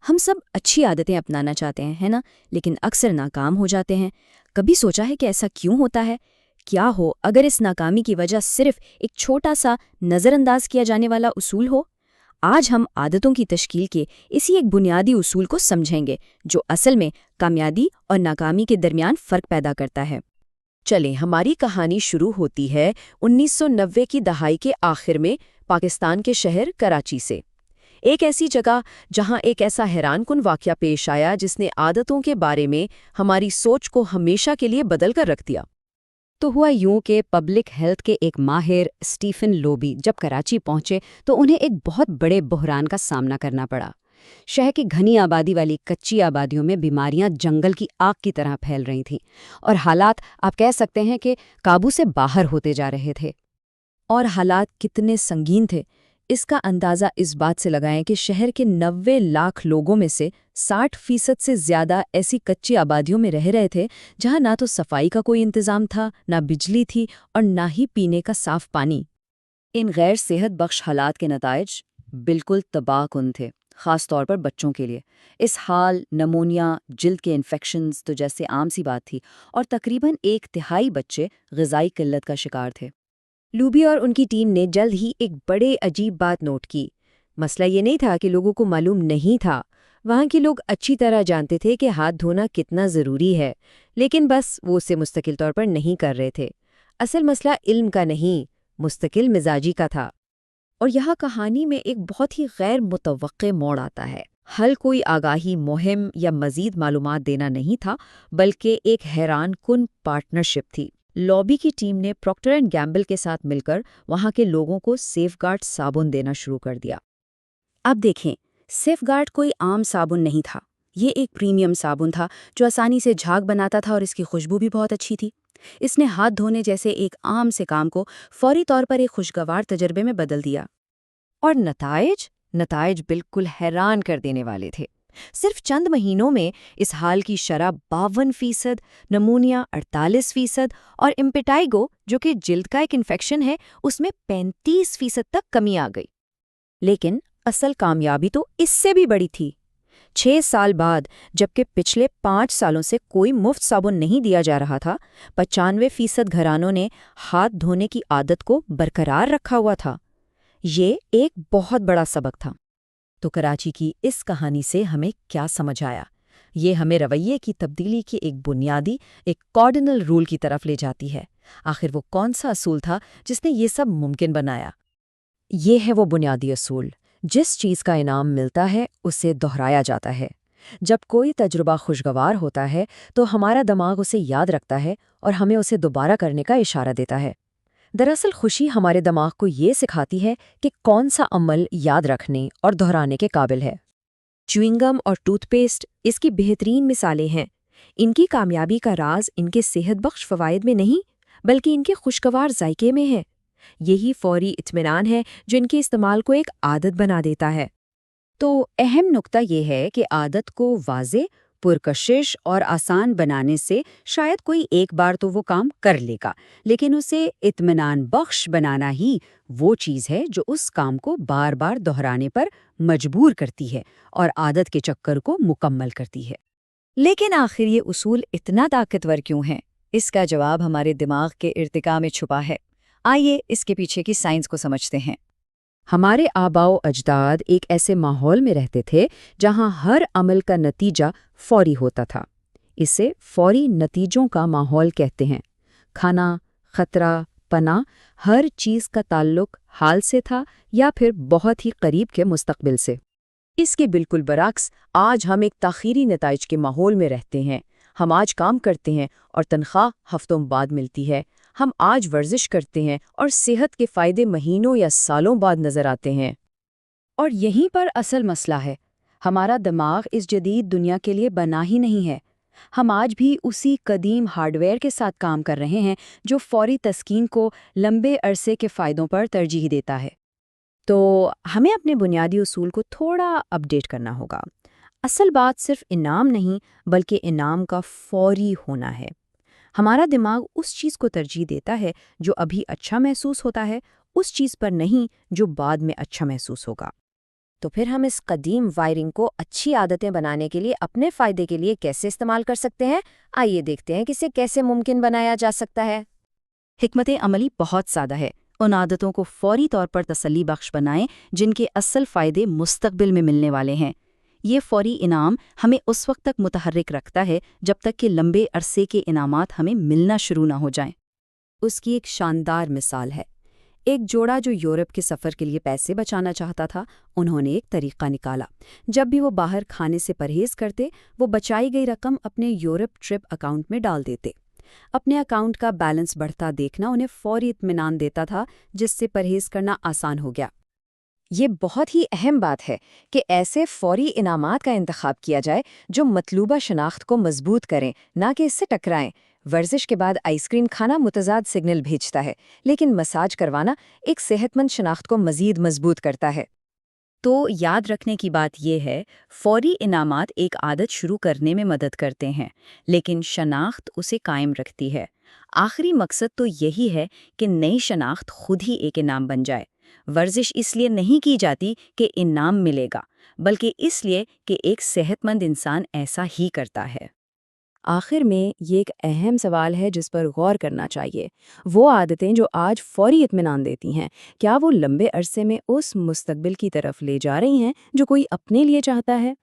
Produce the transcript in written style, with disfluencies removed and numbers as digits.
ہم سب اچھی عادتیں اپنانا چاہتے ہیں، ہے نا؟ لیکن اکثر ناکام ہو جاتے ہیں۔ کبھی سوچا ہے کہ ایسا کیوں ہوتا ہے؟ کیا ہو اگر اس ناکامی کی وجہ صرف ایک چھوٹا سا نظر انداز کیا جانے والا اصول ہو؟ آج ہم عادتوں کی تشکیل کے اسی ایک بنیادی اصول کو سمجھیں گے جو اصل میں کامیابی اور ناکامی کے درمیان فرق پیدا کرتا ہے۔ چلیں ہماری کہانی شروع ہوتی ہے 1990 کی دہائی کے آخر میں پاکستان کے شہر کراچی سے۔ ایک ایسی جگہ جہاں ایک ایسا حیران کن واقعہ پیش آیا جس نے عادتوں کے بارے میں ہماری سوچ کو ہمیشہ کے لیے بدل کر رکھ دیا۔ تو ہوا یوں کہ پبلک ہیلتھ کے ایک ماہر اسٹیفن لوبی جب کراچی پہنچے تو انہیں ایک بہت بڑے بحران کا سامنا کرنا پڑا۔ شہر کی گھنی آبادی والی کچی آبادیوں میں بیماریاں جنگل کی آگ کی طرح پھیل رہی تھیں، اور حالات آپ کہہ سکتے ہیں کہ قابو سے باہر ہوتے جا رہے تھے۔ اور حالات کتنے سنگین تھے اس کا اندازہ اس بات سے لگائیں کہ شہر کے 90 لاکھ لوگوں میں سے 60% سے زیادہ ایسی کچی آبادیوں میں رہ رہے تھے جہاں نہ تو صفائی کا کوئی انتظام تھا، نہ بجلی تھی، اور نہ ہی پینے کا صاف پانی۔ ان غیر صحت بخش حالات کے نتائج بالکل تباہ کن تھے، خاص طور پر بچوں کے لیے۔ اس حال نمونیا، جلد کے انفیکشنز تو جیسے عام سی بات تھی، اور تقریباً 1/3 بچے غذائی قلت کا شکار تھے۔ لوبی اور ان کی ٹیم نے جلد ہی ایک بڑے عجیب بات نوٹ کی۔ مسئلہ یہ نہیں تھا کہ لوگوں کو معلوم نہیں تھا، وہاں کے لوگ اچھی طرح جانتے تھے کہ ہاتھ دھونا کتنا ضروری ہے، لیکن بس وہ اسے مستقل طور پر نہیں کر رہے تھے۔ اصل مسئلہ علم کا نہیں، مستقل مزاجی کا تھا۔ اور یہاں کہانی میں ایک بہت ہی غیر متوقع موڑ آتا ہے۔ حل کوئی آگاہی مہم یا مزید معلومات دینا نہیں تھا، بلکہ ایک حیران کن پارٹنرشپ تھی۔ لابی کی ٹیم نے پروکٹر اینڈ گیمبل کے ساتھ مل کر وہاں کے لوگوں کو سیف گارڈ صابن دینا شروع کر دیا۔ اب دیکھیں، سیف گارڈ کوئی عام صابن نہیں تھا، یہ ایک پریمیم صابن تھا جو آسانی سے جھاگ بناتا تھا، اور اس کی خوشبو بھی بہت اچھی تھی۔ اس نے ہاتھ دھونے جیسے ایک عام سے کام کو فوری طور پر ایک خوشگوار تجربے میں بدل دیا۔ اور نتائج بالکل حیران کر دینے والے تھے۔ صرف چند مہینوں میں اس حال کی شرح 52%، نمونیا 48%، اور امپیٹائگو جو کہ جلد کا ایک انفیکشن ہے اس میں 35% تک کمی آ گئی۔ لیکن اصل کامیابی تو اس سے بھی بڑی تھی۔ 6 سال بعد جبکہ پچھلے 5 سالوں سے کوئی مفت صابن نہیں دیا جا رہا تھا، 95% گھرانوں نے ہاتھ دھونے کی عادت کو برقرار رکھا ہوا تھا۔ یہ ایک بہت بڑا سبق تھا۔ تو کراچی کی اس کہانی سے ہمیں کیا سمجھ آیا؟ یہ ہمیں رویے کی تبدیلی کی ایک بنیادی، ایک کارڈنل رول کی طرف لے جاتی ہے۔ آخر وہ کون سا اصول تھا جس نے یہ سب ممکن بنایا؟ یہ ہے وہ بنیادی اصول، جس چیز کا انعام ملتا ہے اسے دہرایا جاتا ہے۔ جب کوئی تجربہ خوشگوار ہوتا ہے تو ہمارا دماغ اسے یاد رکھتا ہے اور ہمیں اسے دوبارہ کرنے کا اشارہ دیتا ہے۔ دراصل خوشی ہمارے دماغ کو یہ سکھاتی ہے کہ کون سا عمل یاد رکھنے اور دہرانے کے قابل ہے۔ چیونگم اور ٹوتھ پیسٹ اس کی بہترین مثالیں ہیں۔ ان کی کامیابی کا راز ان کے صحت بخش فوائد میں نہیں، بلکہ ان کے خوشگوار ذائقے میں ہے۔ یہی فوری اطمینان ہے جو ان کے استعمال کو ایک عادت بنا دیتا ہے۔ تو اہم نقطہ یہ ہے کہ عادت کو واضح، پرکشش اور آسان بنانے سے شاید کوئی ایک بار تو وہ کام کر لے گا، لیکن اسے اطمینان بخش بنانا ہی وہ چیز ہے جو اس کام کو بار بار دہرانے پر مجبور کرتی ہے اور عادت کے چکر کو مکمل کرتی ہے۔ لیکن آخر یہ اصول اتنا طاقتور کیوں ہیں؟ اس کا جواب ہمارے دماغ کے ارتقاء میں چھپا ہے۔ آئیے اس کے پیچھے کی سائنس کو سمجھتے ہیں۔ ہمارے آباء و اجداد ایک ایسے ماحول میں رہتے تھے جہاں ہر عمل کا نتیجہ فوری ہوتا تھا۔ اسے فوری نتیجوں کا ماحول کہتے ہیں۔ کھانا، خطرہ، پناہ، ہر چیز کا تعلق حال سے تھا یا پھر بہت ہی قریب کے مستقبل سے۔ اس کے بالکل برعکس آج ہم ایک تاخیری نتائج کے ماحول میں رہتے ہیں۔ ہم آج کام کرتے ہیں اور تنخواہ ہفتوں بعد ملتی ہے۔ ہم آج ورزش کرتے ہیں اور صحت کے فائدے مہینوں یا سالوں بعد نظر آتے ہیں۔ اور یہیں پر اصل مسئلہ ہے۔ ہمارا دماغ اس جدید دنیا کے لیے بنا ہی نہیں ہے۔ ہم آج بھی اسی قدیم ہارڈ ویئر کے ساتھ کام کر رہے ہیں جو فوری تسکین کو لمبے عرصے کے فائدوں پر ترجیح دیتا ہے۔ تو ہمیں اپنے بنیادی اصول کو تھوڑا اپ ڈیٹ کرنا ہوگا۔ اصل بات صرف انعام نہیں بلکہ انعام کا فوری ہونا ہے۔ ہمارا دماغ اس چیز کو ترجیح دیتا ہے جو ابھی اچھا محسوس ہوتا ہے، اس چیز پر نہیں جو بعد میں اچھا محسوس ہوگا۔ تو پھر ہم اس قدیم وائرنگ کو اچھی عادتیں بنانے کے لیے اپنے فائدے کے لیے کیسے استعمال کر سکتے ہیں؟ آئیے دیکھتے ہیں کہ اسے کیسے ممکن بنایا جا سکتا ہے۔ حکمت عملی بہت سادہ ہے۔ ان عادتوں کو فوری طور پر تسلی بخش بنائیں جن کے اصل فائدے مستقبل میں ملنے والے ہیں۔ یہ فوری انعام ہمیں اس وقت تک متحرک رکھتا ہے جب تک کہ لمبے عرصے کے انعامات ہمیں ملنا شروع نہ ہو جائیں۔ اس کی ایک شاندار مثال ہے۔ ایک جوڑا جو یورپ کے سفر کے لیے پیسے بچانا چاہتا تھا، انہوں نے ایک طریقہ نکالا۔ جب بھی وہ باہر کھانے سے پرہیز کرتے، وہ بچائی گئی رقم اپنے یورپ ٹرپ اکاؤنٹ میں ڈال دیتے۔ اپنے اکاؤنٹ کا بیلنس بڑھتا دیکھنا انہیں فوری اطمینان دیتا تھا، جس سے پرہیز کرنا آسان ہو گیا۔ یہ بہت ہی اہم بات ہے کہ ایسے فوری انعامات کا انتخاب کیا جائے جو مطلوبہ شناخت کو مضبوط کریں، نہ کہ اس سے ٹکرائیں۔ ورزش کے بعد آئس کریم کھانا متضاد سگنل بھیجتا ہے، لیکن مساج کروانا ایک صحت مند شناخت کو مزید مضبوط کرتا ہے۔ تو یاد رکھنے کی بات یہ ہے، فوری انعامات ایک عادت شروع کرنے میں مدد کرتے ہیں، لیکن شناخت اسے قائم رکھتی ہے۔ آخری مقصد تو یہی ہے کہ نئی شناخت خود ہی ایک انعام بن جائے۔ ورزش اس لیے نہیں کی جاتی کہ انعام ملے گا، بلکہ اس لیے کہ ایک صحت مند انسان ایسا ہی کرتا ہے۔ آخر میں یہ ایک اہم سوال ہے جس پر غور کرنا چاہیے۔ وہ عادتیں جو آج فوری اطمینان دیتی ہیں، کیا وہ لمبے عرصے میں اس مستقبل کی طرف لے جا رہی ہیں جو کوئی اپنے لیے چاہتا ہے؟